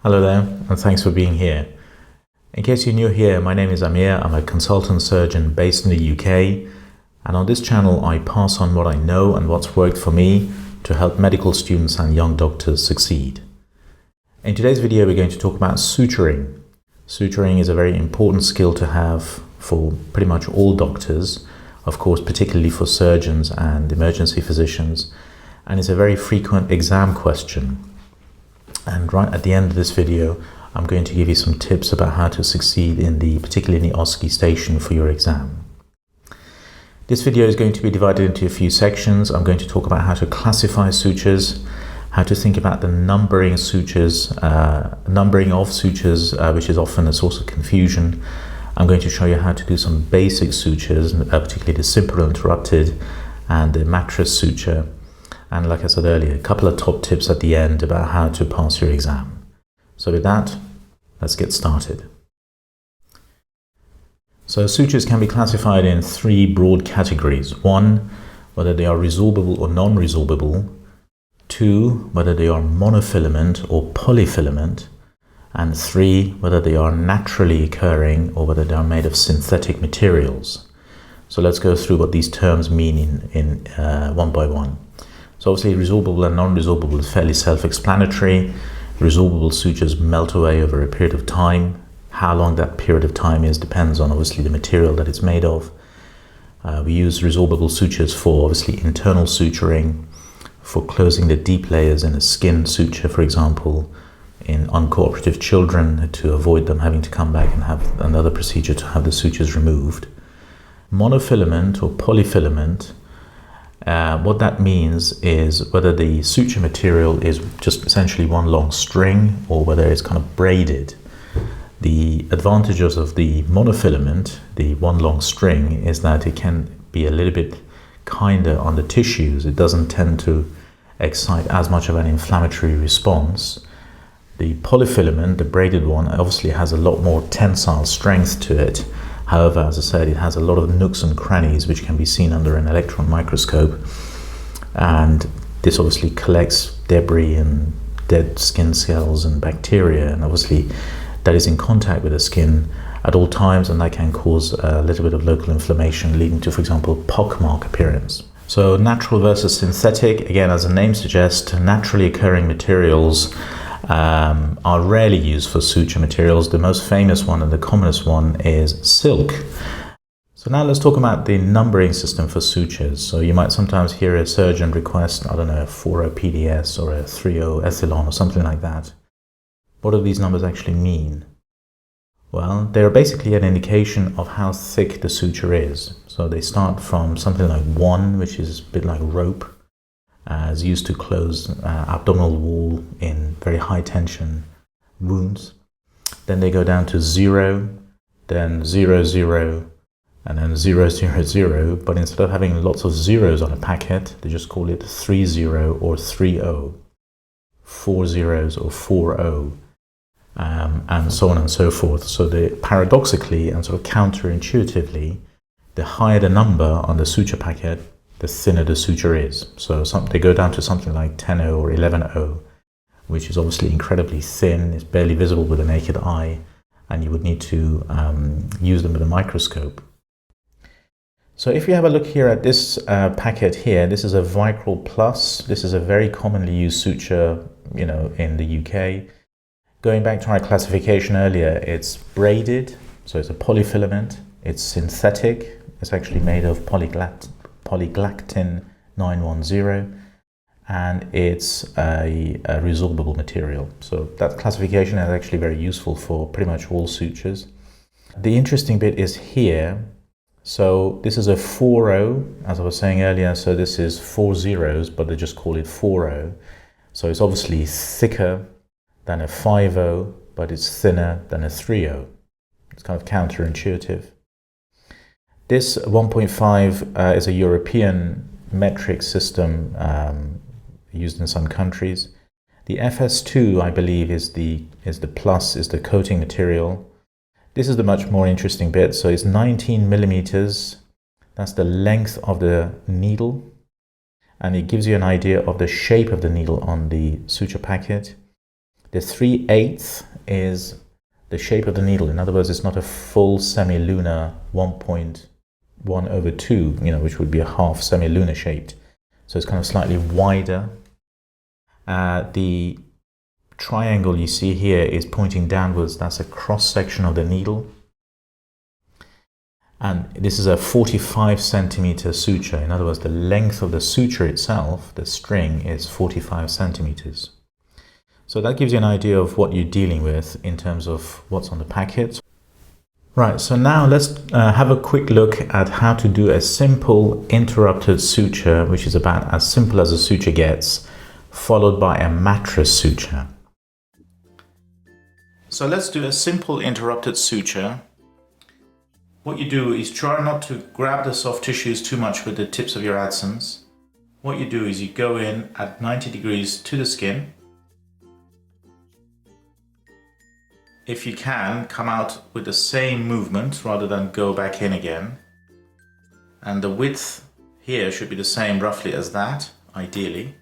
Hello there, and thanks for being here. In case you're new here, my name is Amir. I'm a consultant surgeon based in the UK, and on this channel I pass on what I know and what's worked for me to help medical students and young doctors succeed. In today's video we're going to talk about suturing. Suturing is a very important skill to have for pretty much all doctors, of course particularly for surgeons and emergency physicians, and it's a very frequent exam question. And right at the end of this video, I'm going to give you some tips about how to succeed particularly in the OSCE station for your exam. This video is going to be divided into a few sections. I'm going to talk about how to classify sutures, how to think about the numbering of sutures, which is often a source of confusion. I'm going to show you how to do some basic sutures, particularly the simple interrupted and the mattress suture. And like I said earlier, a couple of top tips at the end about how to pass your exam. So with that, let's get started. So sutures can be classified in three broad categories. One, whether they are resorbable or non-resorbable. Two, whether they are monofilament or polyfilament. And three, whether they are naturally occurring or whether they are made of synthetic materials. So let's go through what these terms mean in one by one. So obviously resorbable and non-resorbable is fairly self-explanatory. Resorbable sutures melt away over a period of time. How long that period of time is depends on obviously the material that it's made of. We use resorbable sutures for obviously internal suturing, for closing the deep layers in a skin suture, for example, in uncooperative children to avoid them having to come back and have another procedure to have the sutures removed. Monofilament or polyfilament, what that means is whether the suture material is just essentially one long string or whether it's kind of braided. The advantages of the monofilament, the one long string, is that it can be a little bit kinder on the tissues. It doesn't tend to excite as much of an inflammatory response. The polyfilament, the braided one, obviously has a lot more tensile strength to it. However, as I said, it has a lot of nooks and crannies which can be seen under an electron microscope, and this obviously collects debris and dead skin cells and bacteria, and obviously that is in contact with the skin at all times, and that can cause a little bit of local inflammation leading to, for example, pockmark appearance. So natural versus synthetic, again, as the name suggests, naturally occurring materials are rarely used for suture materials. The most famous one and the commonest one is silk. So now let's talk about the numbering system for sutures. So you might sometimes hear a surgeon request, I don't know, a 4.0 PDS or a 3.0 ethylon or something like that. What do these numbers actually mean? Well, they're basically an indication of how thick the suture is. So they start from something like 1, which is a bit like rope, is used to close abdominal wall in very high tension wounds. Then they go down to 0, then 0, 0, and then 0, 0, 0. But instead of having lots of zeros on a packet, they just call it 3.0 or 3.0, 4 zeros or 4.0, and so on and so forth. So paradoxically and sort of counterintuitively, the higher the number on the suture packet, the thinner the suture is. So they go down to something like 10.0 or 11.0, which is obviously incredibly thin. It's barely visible with the naked eye, and you would need to use them with a microscope. So if you have a look here at this packet here, this is a Vicryl Plus. This is a very commonly used suture, in the UK. Going back to our classification earlier, it's braided, so it's a polyfilament. It's synthetic. It's actually made of polyglactin 910, and it's a resorbable material. So that classification is actually very useful for pretty much all sutures. The interesting bit is here. So this is a 4.0, as I was saying earlier. So this is 4 zeros, but they just call it 4.0. So it's obviously thicker than a 5.0, but it's thinner than a 3.0. It's kind of counterintuitive. This 1.5 is a European metric system used in some countries. The FS2, I believe, is the coating material. This is the much more interesting bit. So it's 19 millimeters. That's the length of the needle, and it gives you an idea of the shape of the needle on the suture packet. The 3/8 is the shape of the needle. In other words, it's not a full semilunar 1.1/2, which would be a half semilunar shaped. So it's kind of slightly wider. The triangle you see here is pointing downwards. That's a cross section of the needle. And this is a 45 centimeter suture. In other words, the length of the suture itself, the string, is 45 centimeters. So that gives you an idea of what you're dealing with in terms of what's on the packet. Right, so now let's have a quick look at how to do a simple interrupted suture, which is about as simple as a suture gets, followed by a mattress suture. So let's do a simple interrupted suture. What you do is try not to grab the soft tissues too much with the tips of your adsoms. What you do is you go in at 90 degrees to the skin. If you can, come out with the same movement rather than go back in again. And the width here should be the same roughly as that, ideally.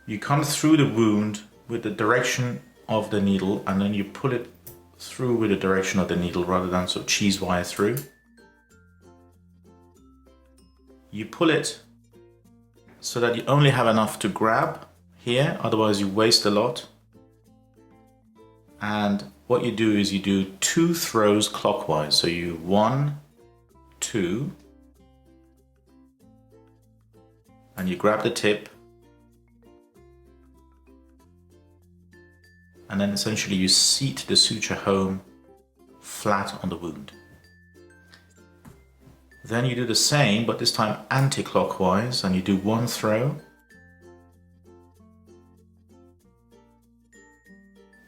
You come through the wound with the direction of the needle, and then you pull it through with the direction of the needle rather than sort of cheese wire through. You pull it so that you only have enough to grab here, otherwise you waste a lot. And what you do is you do 2 throws clockwise. So you 1, 2, and you grab the tip, and then essentially you seat the suture home flat on the wound. Then you do the same, but this time anti-clockwise, and you do 1 throw,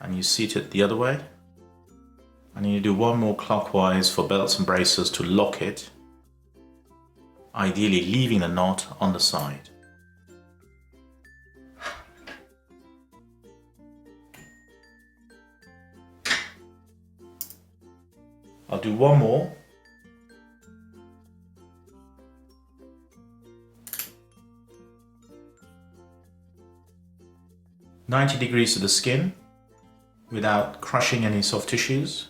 and you seat it the other way, and then you do 1 more clockwise for belts and braces to lock it, ideally leaving the knot on the side. I'll do 1 more. "90 degrees to the skin without crushing any soft tissues.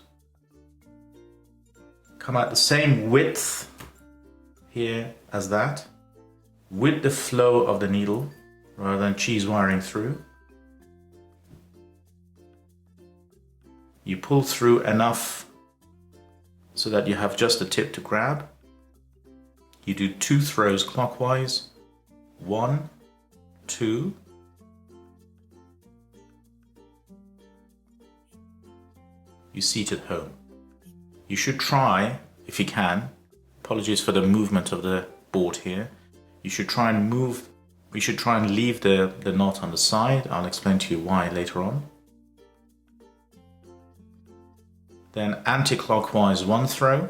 Come out the same width here as that, with the flow of the needle rather than cheese wiring through. You pull through enough so that you have just the tip to grab. You do 2 throws clockwise, 1, 2, you seat it home. You should try, if you can, apologies for the movement of the board here, you should try and leave the knot on the side. I'll explain to you why later on. Then anti-clockwise 1 throw,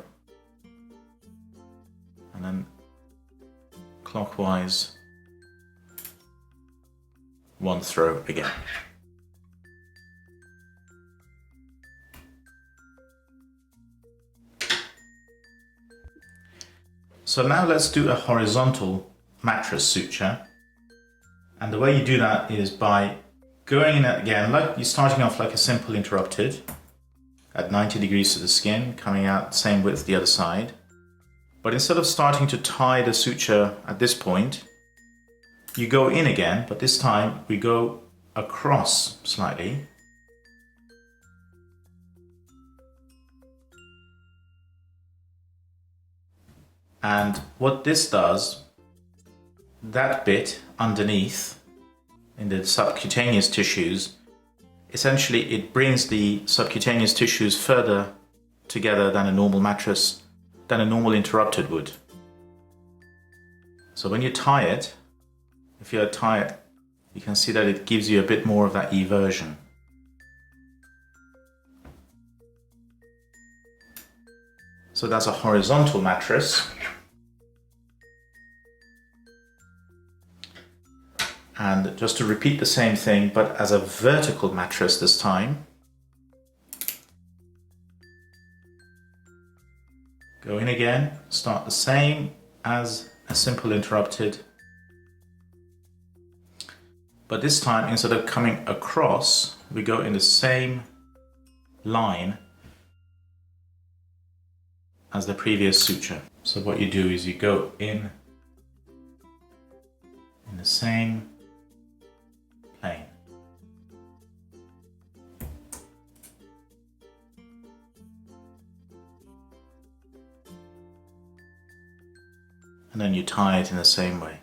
and then clockwise 1 throw again. So now let's do a horizontal mattress suture, and the way you do that is by going in again, like you're starting off like a simple interrupted at 90 degrees to the skin, coming out same width the other side. But instead of starting to tie the suture at this point, you go in again, but this time we go across slightly. And what this does, that bit underneath in the subcutaneous tissues, essentially it brings the subcutaneous tissues further together than a normal mattress, than a normal interrupted would. So when you tie it, if you tie it, you can see that it gives you a bit more of that eversion. So that's a horizontal mattress. And just to repeat the same thing, but as a vertical mattress this time. Go in again, start the same as a simple interrupted, But this time, instead of coming across, we go in the same line as the previous suture. So what you do is you go in the same plane. And then you tie it in the same way.